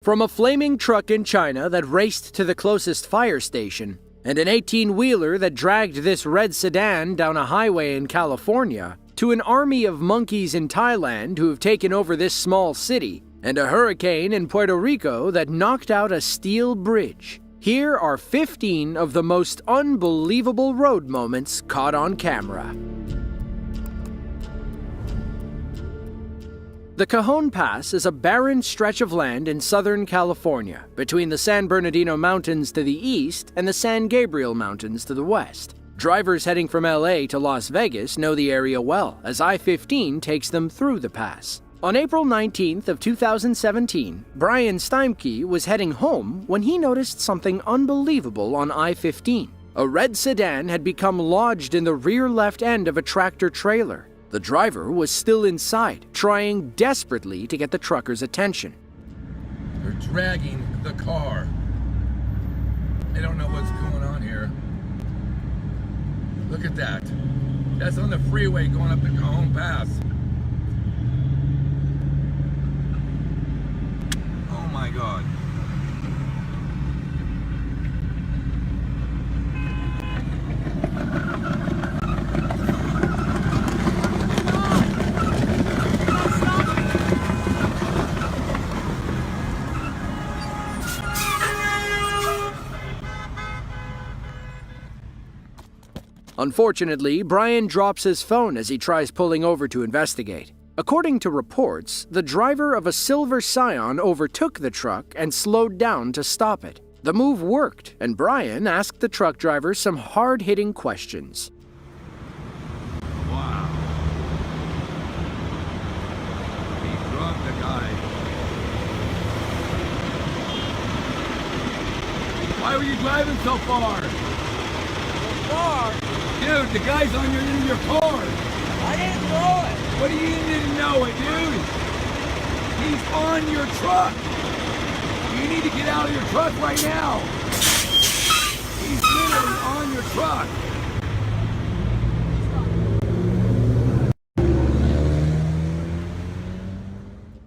From a flaming truck in China that raced to the closest fire station, and an 18-wheeler that dragged this red sedan down a highway in California, to an army of monkeys in Thailand who have taken over this small city, and a hurricane in Puerto Rico that knocked out a steel bridge. Here are 15 of the most unbelievable road moments caught on camera. The Cajon Pass is a barren stretch of land in Southern California, between the San Bernardino Mountains to the east and the San Gabriel Mountains to the west. Drivers heading from LA to Las Vegas know the area well, as I-15 takes them through the pass. On April 19th of 2017, Brian Steimke was heading home when he noticed something unbelievable on I-15. A red sedan had become lodged in the rear left end of a tractor trailer. The driver was still inside, trying desperately to get the trucker's attention. They're dragging the car. I don't know what's going on here. Look at that. That's on the freeway going up the Cajon Pass. Oh my God. Unfortunately, Brian drops his phone as he tries pulling over to investigate. According to reports, the driver of a silver Scion overtook the truck and slowed down to stop it. The move worked, and Brian asked the truck driver some hard-hitting questions. Wow. He drugged the guy. Why were you driving so far? Car? Dude, the guy's on in your car. I didn't know it. What do you didn't know it, dude? He's on your truck. You need to get out of your truck right now. He's literally on your truck.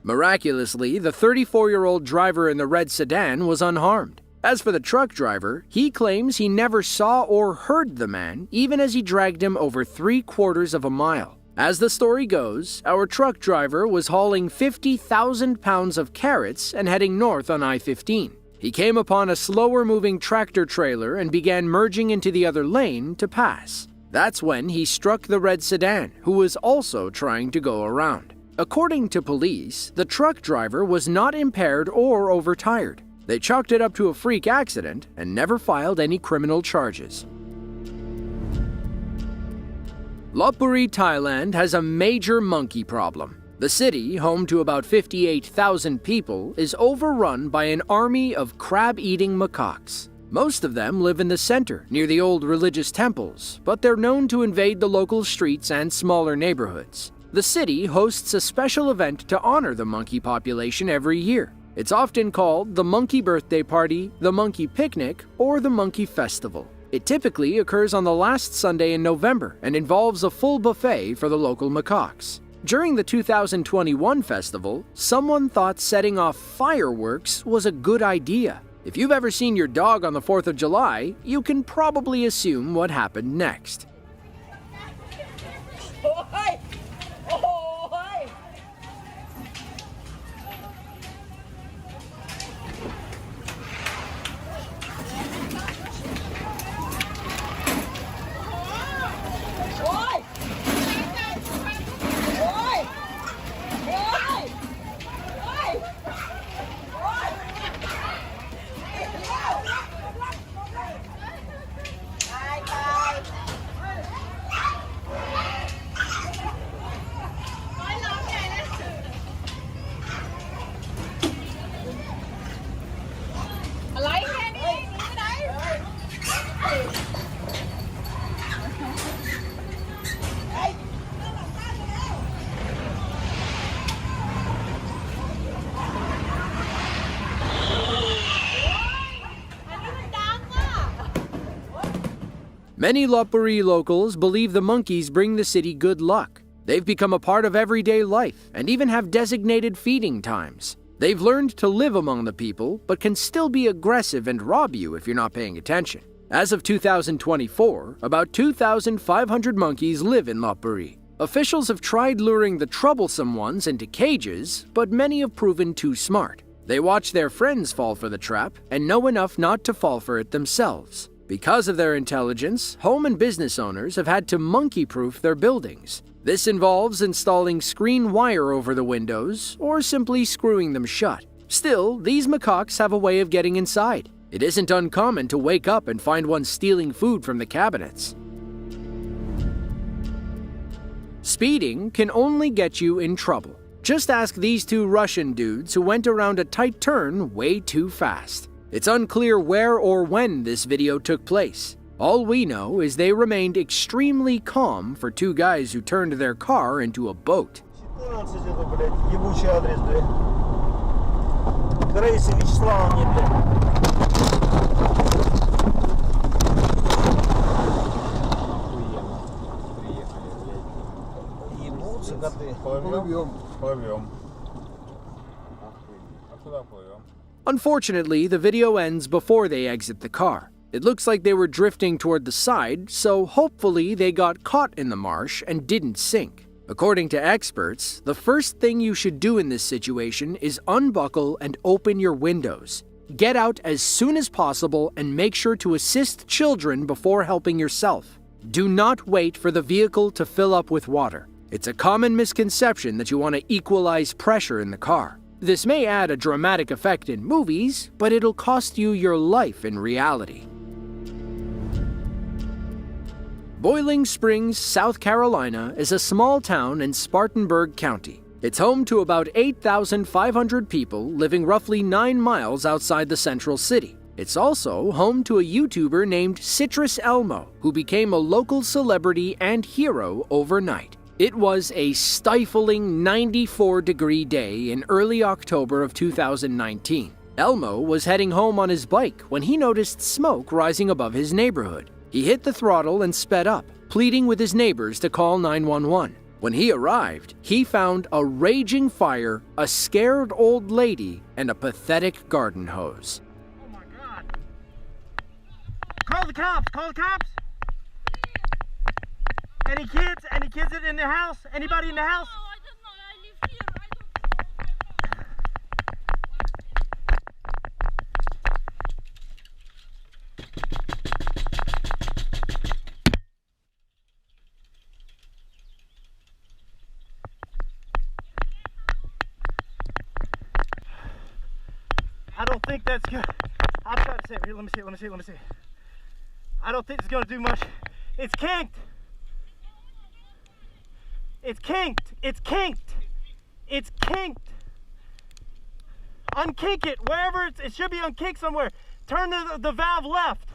Miraculously, the 34-year-old driver in the red sedan was unharmed. As for the truck driver, he claims he never saw or heard the man, even as he dragged him over 3/4 of a mile. As the story goes, our truck driver was hauling 50,000 pounds of carrots and heading north on I-15. He came upon a slower-moving tractor trailer and began merging into the other lane to pass. That's when he struck the red sedan, who was also trying to go around. According to police, the truck driver was not impaired or overtired. They chalked it up to a freak accident and never filed any criminal charges. Lopburi, Thailand has a major monkey problem. The city, home to about 58,000 people, is overrun by an army of crab-eating macaques. Most of them live in the center, near the old religious temples, but they're known to invade the local streets and smaller neighborhoods. The city hosts a special event to honor the monkey population every year. It's often called the Monkey Birthday Party, the Monkey Picnic, or the Monkey Festival. It typically occurs on the last Sunday in November and involves a full buffet for the local macaques. During the 2021 festival, someone thought setting off fireworks was a good idea. If you've ever seen your dog on the 4th of July, you can probably assume what happened next. Many Lopburi locals believe the monkeys bring the city good luck. They've become a part of everyday life and even have designated feeding times. They've learned to live among the people, but can still be aggressive and rob you if you're not paying attention. As of 2024, about 2,500 monkeys live in Lopburi. Officials have tried luring the troublesome ones into cages, but many have proven too smart. They watch their friends fall for the trap and know enough not to fall for it themselves. Because of their intelligence, home and business owners have had to monkey-proof their buildings. This involves installing screen wire over the windows or simply screwing them shut. Still, these macaques have a way of getting inside. It isn't uncommon to wake up and find one stealing food from the cabinets. Speeding can only get you in trouble. Just ask these two Russian dudes who went around a tight turn way too fast. It's unclear where or when this video took place. All we know is they remained extremely calm for two guys who turned their car into a boat. Unfortunately, the video ends before they exit the car. It looks like they were drifting toward the side, so hopefully they got caught in the marsh and didn't sink. According to experts, the first thing you should do in this situation is unbuckle and open your windows. Get out as soon as possible and make sure to assist children before helping yourself. Do not wait for the vehicle to fill up with water. It's a common misconception that you want to equalize pressure in the car. This may add a dramatic effect in movies, but it'll cost you your life in reality. Boiling Springs, South Carolina is a small town in Spartanburg County. It's home to about 8,500 people living roughly 9 miles outside the central city. It's also home to a YouTuber named Citrus Elmo, who became a local celebrity and hero overnight. It was a stifling 94-degree day in early October of 2019. Elmo was heading home on his bike when he noticed smoke rising above his neighborhood. He hit the throttle and sped up, pleading with his neighbors to call 911. When he arrived, he found a raging fire, a scared old lady, and a pathetic garden hose. Oh my God. Call the cops, call the cops. Any kids? Any kids in the house? Anybody in the house? No, I don't know. I live here. I don't know. I don't think that's good. I'll try to save it. Here, let me see. I don't think it's gonna do much. It's kinked. It's kinked. Unkink it. Wherever it should be unkinked somewhere. Turn the valve left.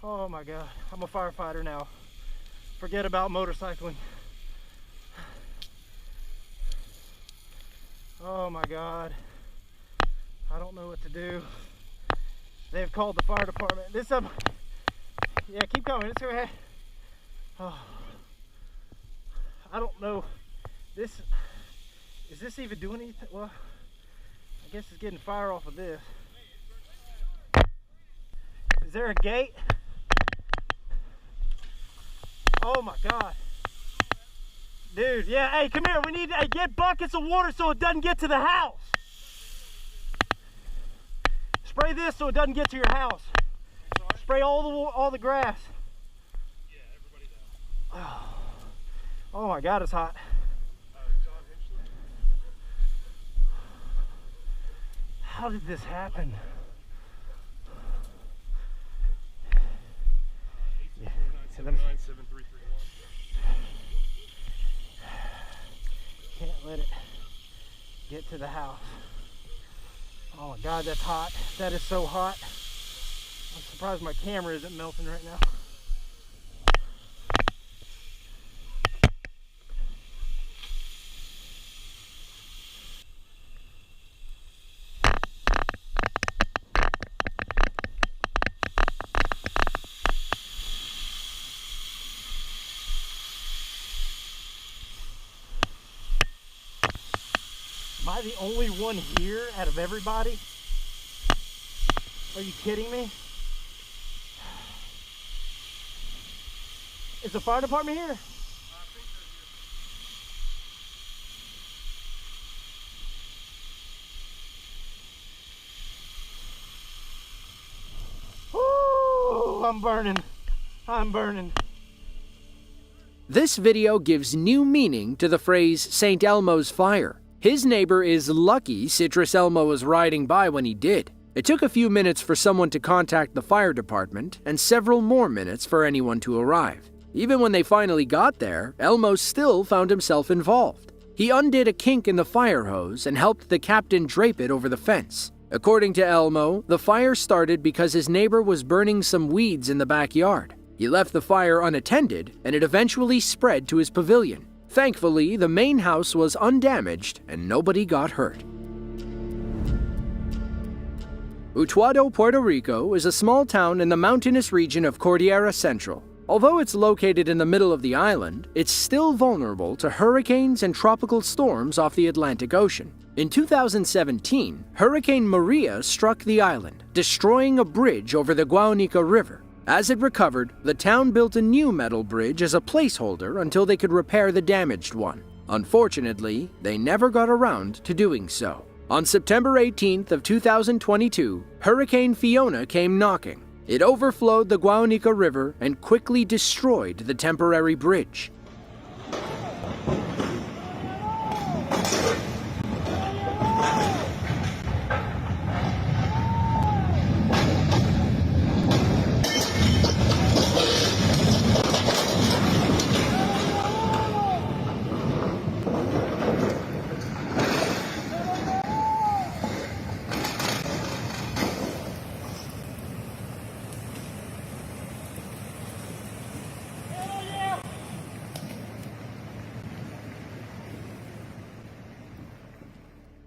Oh my God. I'm a firefighter now. Forget about motorcycling. Oh my God. I don't know what to do. They've called the fire department. Yeah, keep coming. Let's go ahead. Oh, I don't know. Is this even doing anything? Well, I guess it's getting fire off of this. Is there a gate? Oh my God. Dude, yeah, hey, come here. We need to get buckets of water so it doesn't get to the house. Spray this so it doesn't get to your house. Spray all the grass. Yeah, everybody does. Oh my God, it's hot. How did this happen? Yeah. Can't let it get to the house. Oh my God, that's hot. That is so hot. I'm surprised my camera isn't melting right now. Am I the only one here out of everybody? Are you kidding me? Is the fire department here? Ooh, I'm burning. I'm burning. This video gives new meaning to the phrase St. Elmo's fire. His neighbor is lucky Citrus Elmo was riding by when he did. It took a few minutes for someone to contact the fire department and several more minutes for anyone to arrive. Even when they finally got there, Elmo still found himself involved. He undid a kink in the fire hose and helped the captain drape it over the fence. According to Elmo, the fire started because his neighbor was burning some weeds in the backyard. He left the fire unattended, and it eventually spread to his pavilion. Thankfully, the main house was undamaged and nobody got hurt. Utuado, Puerto Rico is a small town in the mountainous region of Cordillera Central. Although it's located in the middle of the island, it's still vulnerable to hurricanes and tropical storms off the Atlantic Ocean. In 2017, Hurricane Maria struck the island, destroying a bridge over the Guanica River. As it recovered, the town built a new metal bridge as a placeholder until they could repair the damaged one. Unfortunately, they never got around to doing so. On September 18th of 2022, Hurricane Fiona came knocking. It overflowed the Guanica River and quickly destroyed the temporary bridge.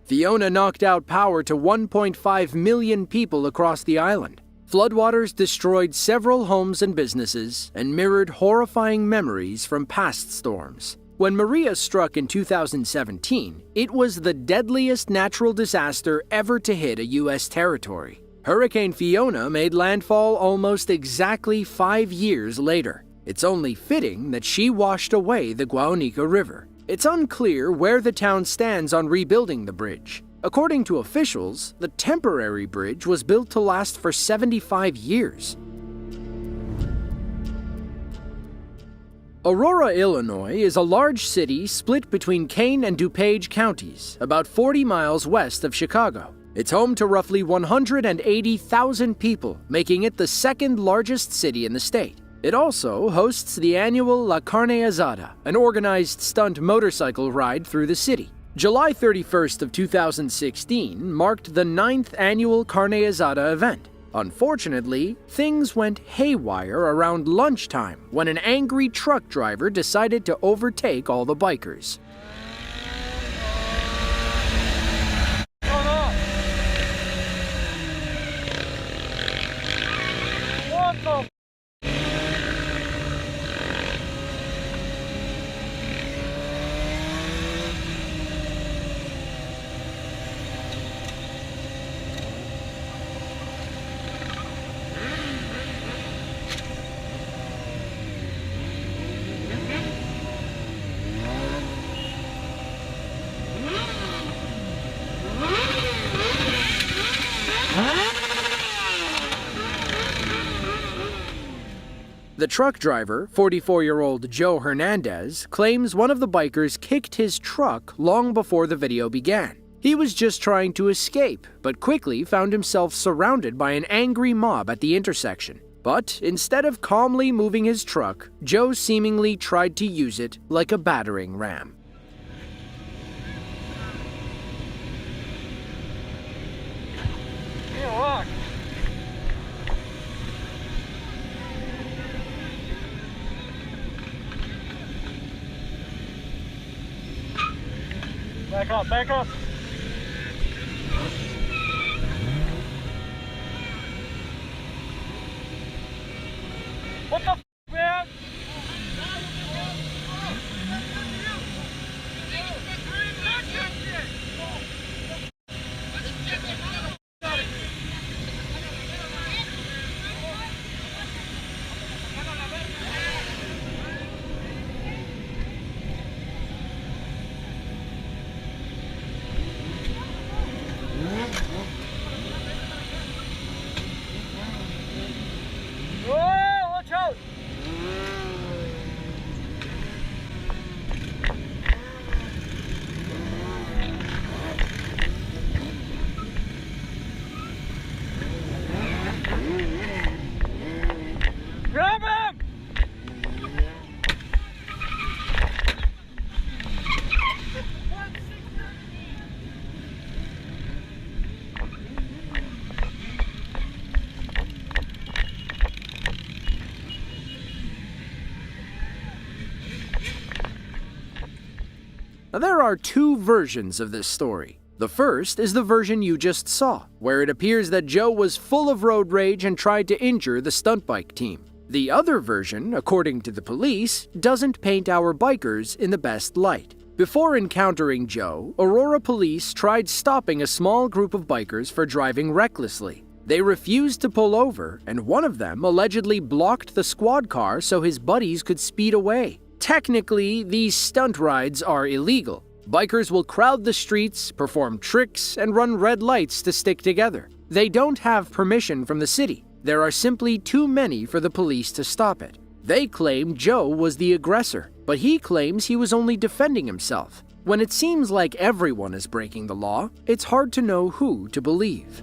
Fiona knocked out power to 1.5 million people across the island. Floodwaters destroyed several homes and businesses and mirrored horrifying memories from past storms. When Maria struck in 2017, it was the deadliest natural disaster ever to hit a U.S. territory. Hurricane Fiona made landfall almost exactly 5 years later. It's only fitting that she washed away the Guanica River. It's unclear where the town stands on rebuilding the bridge. According to officials, the temporary bridge was built to last for 75 years. Aurora, Illinois is a large city split between Kane and DuPage counties, about 40 miles west of Chicago. It's home to roughly 180,000 people, making it the second largest city in the state. It also hosts the annual La Carne Asada, an organized stunt motorcycle ride through the city. July 31st of 2016 marked the 9th annual Carne Asada event. Unfortunately, things went haywire around lunchtime when an angry truck driver decided to overtake all the bikers. What the? The truck driver, 44-year-old Joe Hernandez, claims one of the bikers kicked his truck long before the video began. He was just trying to escape, but quickly found himself surrounded by an angry mob at the intersection. But instead of calmly moving his truck, Joe seemingly tried to use it like a battering ram. Yeah, rock. Back up, back up. What the f, man? Now, there are two versions of this story. The first is the version you just saw, where it appears that Joe was full of road rage and tried to injure the stunt bike team. The other version, according to the police, doesn't paint our bikers in the best light. Before encountering Joe, Aurora police tried stopping a small group of bikers for driving recklessly. They refused to pull over, and one of them allegedly blocked the squad car so his buddies could speed away. Technically, these stunt rides are illegal. Bikers will crowd the streets, perform tricks, and run red lights to stick together. They don't have permission from the city. There are simply too many for the police to stop it. They claim Joe was the aggressor, but he claims he was only defending himself. When it seems like everyone is breaking the law, it's hard to know who to believe.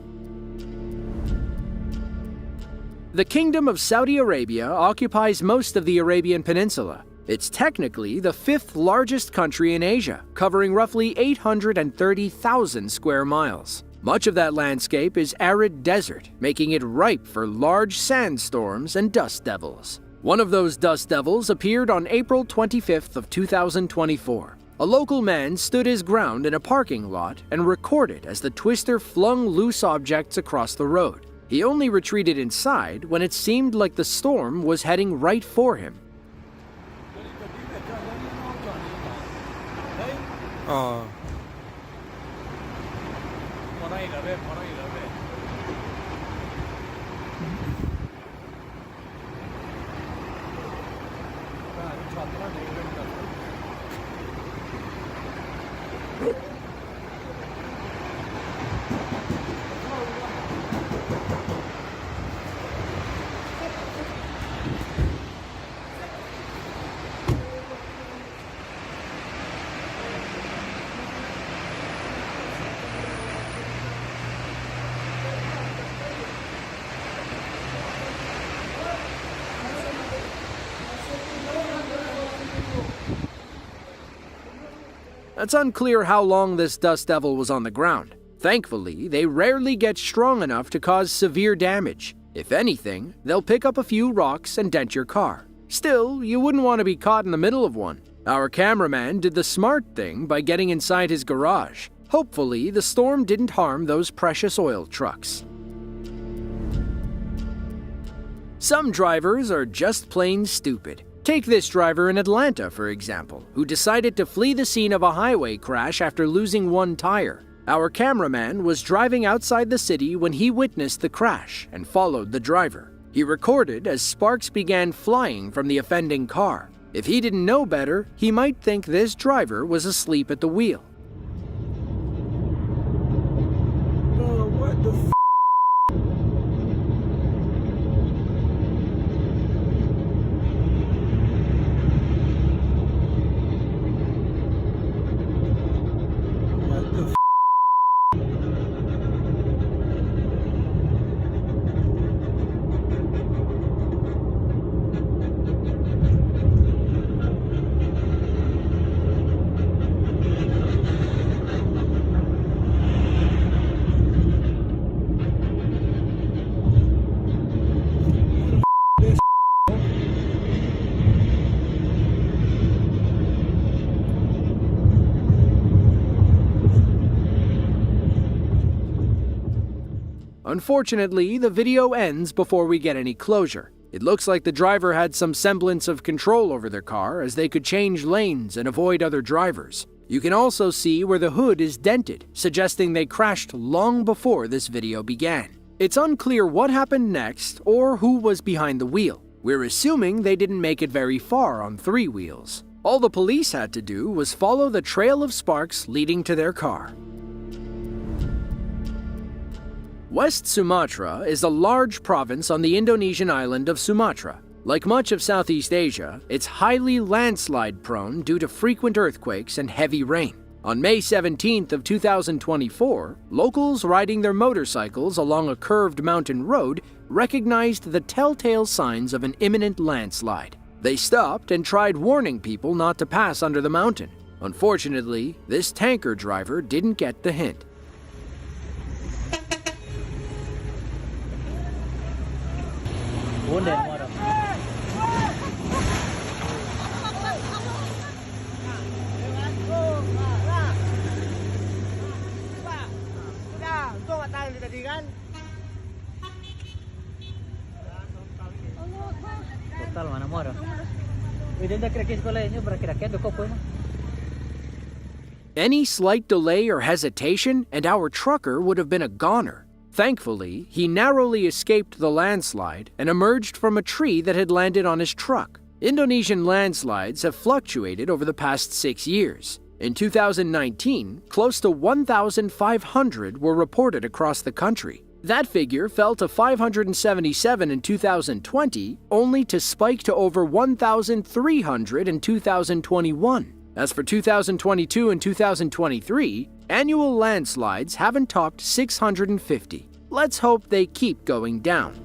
The Kingdom of Saudi Arabia occupies most of the Arabian Peninsula. It's technically the fifth largest country in Asia, covering roughly 830,000 square miles. Much of that landscape is arid desert, making it ripe for large sandstorms and dust devils. One of those dust devils appeared on April 25th of 2024. A local man stood his ground in a parking lot and recorded as the twister flung loose objects across the road. He only retreated inside when it seemed like the storm was heading right for him. It's unclear how long this dust devil was on the ground. Thankfully, they rarely get strong enough to cause severe damage. If anything, they'll pick up a few rocks and dent your car. Still, you wouldn't want to be caught in the middle of one. Our cameraman did the smart thing by getting inside his garage. Hopefully, the storm didn't harm those precious oil trucks. Some drivers are just plain stupid. Take this driver in Atlanta, for example, who decided to flee the scene of a highway crash after losing one tire. Our cameraman was driving outside the city when he witnessed the crash and followed the driver. He recorded as sparks began flying from the offending car. If he didn't know better, he might think this driver was asleep at the wheel. What the f***? Unfortunately, the video ends before we get any closure. It looks like the driver had some semblance of control over their car, as they could change lanes and avoid other drivers. You can also see where the hood is dented, suggesting they crashed long before this video began. It's unclear what happened next or who was behind the wheel. We're assuming they didn't make it very far on three wheels. All the police had to do was follow the trail of sparks leading to their car. West Sumatra is a large province on the Indonesian island of Sumatra. Like much of Southeast Asia, it's highly landslide-prone due to frequent earthquakes and heavy rain. On May 17th of 2024, locals riding their motorcycles along a curved mountain road recognized the telltale signs of an imminent landslide. They stopped and tried warning people not to pass under the mountain. Unfortunately, this tanker driver didn't get the hint. Calma, namoro. Pwede na kira-kis ko lang inyo, kira-kira ko po mo. Any slight delay or hesitation, and our trucker would have been a goner. Thankfully, he narrowly escaped the landslide and emerged from a tree that had landed on his truck. Indonesian landslides have fluctuated over the past 6 years. In 2019, close to 1,500 were reported across the country. That figure fell to 577 in 2020, only to spike to over 1,300 in 2021. As for 2022 and 2023, annual landslides haven't topped 650. Let's hope they keep going down.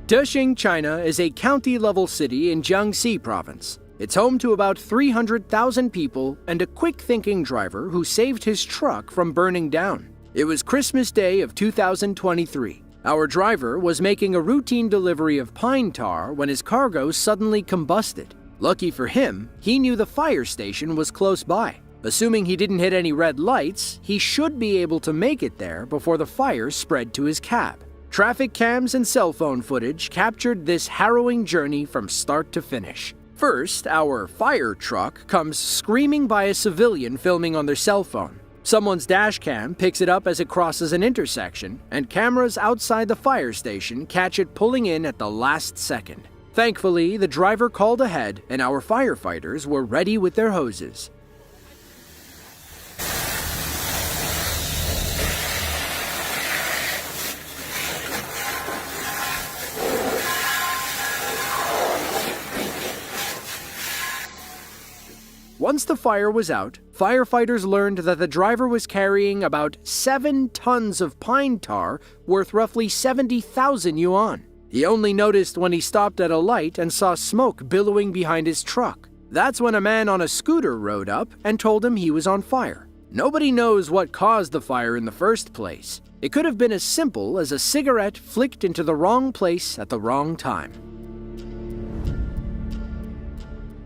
Desheng, China is a county-level city in Jiangxi province. It's home to about 300,000 people and a quick-thinking driver who saved his truck from burning down. It was Christmas Day of 2023. Our driver was making a routine delivery of pine tar when his cargo suddenly combusted. Lucky for him, he knew the fire station was close by. Assuming he didn't hit any red lights, he should be able to make it there before the fire spread to his cab. Traffic cams and cell phone footage captured this harrowing journey from start to finish. First, our fire truck comes screaming by a civilian filming on their cell phone. Someone's dash cam picks it up as it crosses an intersection, and cameras outside the fire station catch it pulling in at the last second. Thankfully, the driver called ahead, and our firefighters were ready with their hoses. Once the fire was out, firefighters learned that the driver was carrying about 7 tons of pine tar worth roughly 70,000 yuan. He only noticed when he stopped at a light and saw smoke billowing behind his truck. That's when a man on a scooter rode up and told him he was on fire. Nobody knows what caused the fire in the first place. It could have been as simple as a cigarette flicked into the wrong place at the wrong time.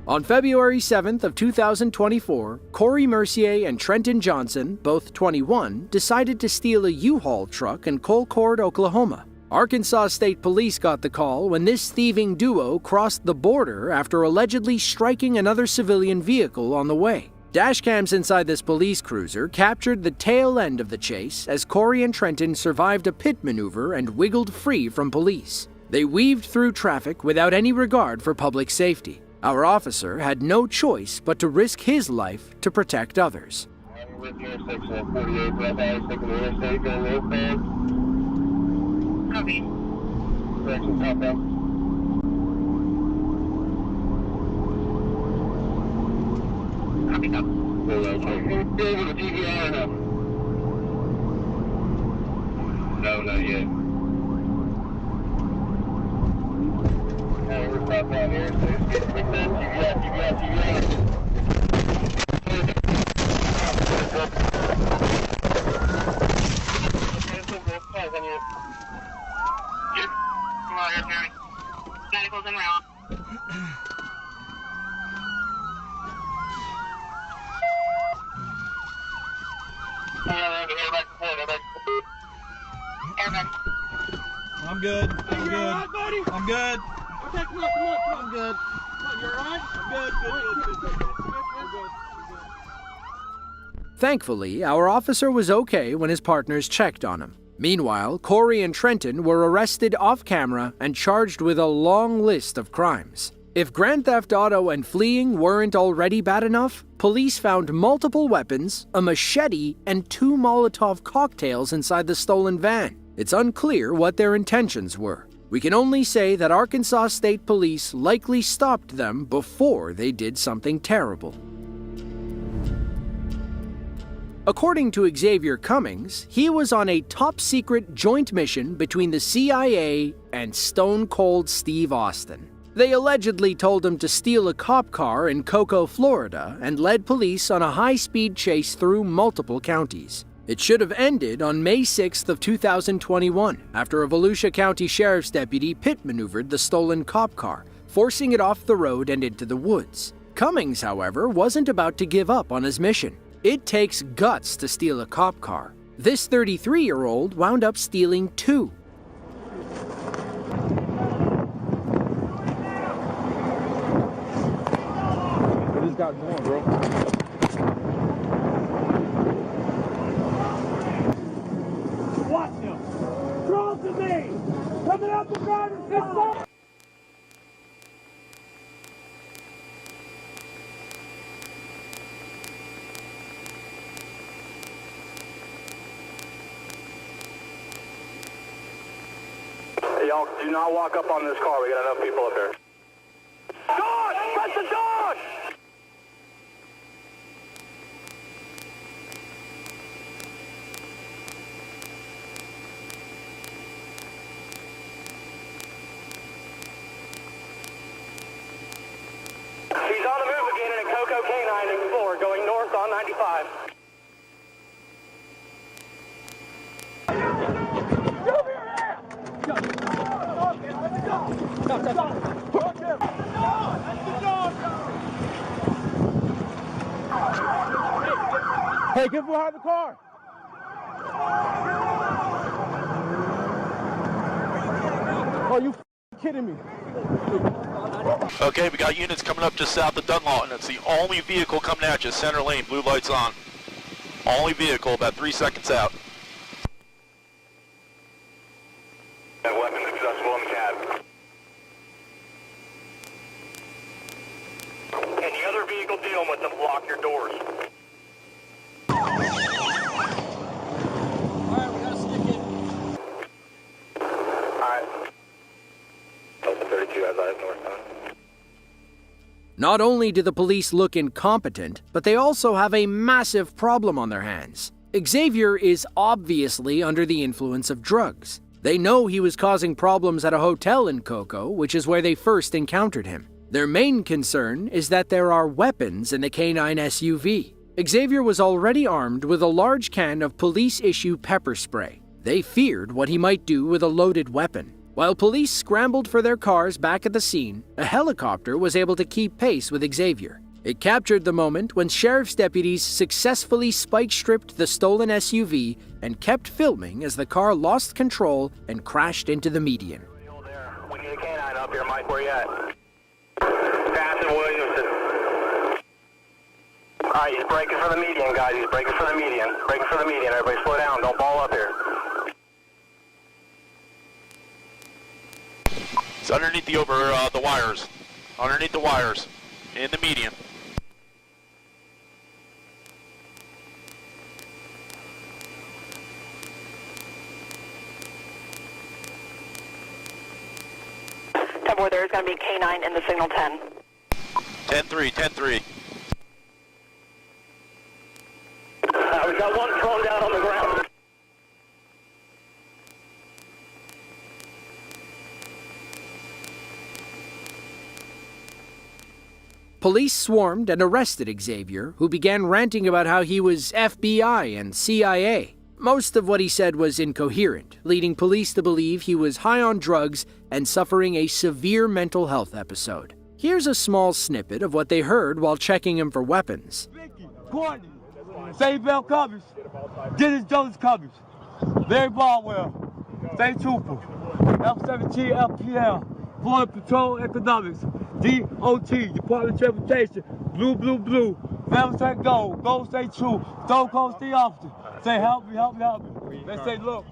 On February 7th of 2024, Corey Mercier and Trenton Johnson, both 21, decided to steal a U-Haul truck in Colcord, Oklahoma. Arkansas State Police got the call when this thieving duo crossed the border after allegedly striking another civilian vehicle on the way. Dashcams inside this police cruiser captured the tail end of the chase as Corey and Trenton survived a pit maneuver and wiggled free from police. They weaved through traffic without any regard for public safety. Our officer had no choice but to risk his life to protect others. Copy. Direction southbound. Copy, copy. Go over the DVR now. No, not yet. We're southbound here. TVR. Come on, here, Jeremy. Medicals en route. Airbag. I'm good. I'm good. All right, buddy? I'm good. Okay, come on. I'm good. Come on, you all right? I'm good. Thankfully, our officer was okay when his partners checked on him. Meanwhile, Corey and Trenton were arrested off camera and charged with a long list of crimes. If grand theft auto and fleeing weren't already bad enough, police found multiple weapons, a machete, and 2 Molotov cocktails inside the stolen van. It's unclear what their intentions were. We can only say that Arkansas State Police likely stopped them before they did something terrible. According to Xavier Cummings, he was on a top-secret joint mission between the CIA and Stone Cold Steve Austin. They allegedly told him to steal a cop car in Cocoa, Florida, and led police on a high-speed chase through multiple counties. It should have ended on May 6th of 2021, after a Volusia County Sheriff's deputy pit maneuvered the stolen cop car, forcing it off the road and into the woods. Cummings, however, wasn't about to give up on his mission. It takes guts to steal a cop car. This 33-year-old wound up stealing 2. got going, bro. Watch him. Draw to me. Coming up the driver's side. Y'all do not walk up on this car. We got enough people up here. Dog! Press the dog! He's on the move again in a Coco K9 Explorer going north on 95. Hey, get behind the car. Oh, you kidding me? Okay, we got units coming up just south of Dunlawton. It's the only vehicle coming at you, center lane, blue lights on. Only vehicle, about 3 seconds out. Weapons accessible in the cab. Any other vehicle dealing with them, lock your doors. Alright, we gotta stick it. Alright. Delta 32 has eyes northbound. Not only do the police look incompetent, but they also have a massive problem on their hands. Xavier is obviously under the influence of drugs. They know he was causing problems at a hotel in Coco, which is where they first encountered him. Their main concern is that there are weapons in the K9 SUV. Xavier was already armed with a large can of police-issue pepper spray. They feared what he might do with a loaded weapon. While police scrambled for their cars back at the scene, a helicopter was able to keep pace with Xavier. It captured the moment when sheriff's deputies successfully spike-stripped the stolen SUV and kept filming as the car lost control and crashed into the median. We need a canine up here, Mike. Where you at? Pass and Williamson. Alright, he's breaking for the median, guys. He's breaking for the median. Breaking for the median. Everybody slow down. Don't ball up here. It's underneath the wires. Underneath the wires. In the median. Where there's going to be K9 in the signal 10. 10-3, 10-3. We got one thrown down on the ground. Police swarmed and arrested Xavier, who began ranting about how he was FBI and CIA. Most of what he said was incoherent, leading police to believe he was high on drugs and suffering a severe mental health episode. Here's a small snippet of what they heard while checking him for weapons. Vicky, Courtney, St. Bell covers, Dennis Jones covers, Larry Baldwell, St. Trooper, F-17 FPL, Border Patrol Economics, DOT, Department of Transportation, Blue, Blue, Blue, Family Straight Gold, Gold Stay True, Stone Cold Stay Officer. Say help me, help me, help me. They say look.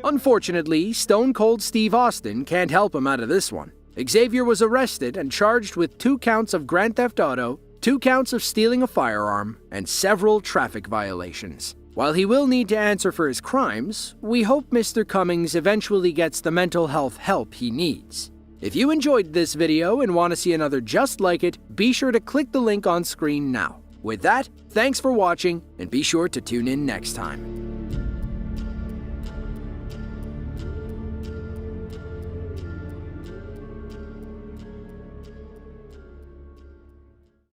Unfortunately, Stone Cold Steve Austin can't help him out of this one. Xavier was arrested and charged with 2 counts of grand theft auto, 2 counts of stealing a firearm, and several traffic violations. While he will need to answer for his crimes, we hope Mr. Cummings eventually gets the mental health help he needs. If you enjoyed this video and want to see another just like it, be sure to click the link on screen now. With that, thanks for watching, and be sure to tune in next time.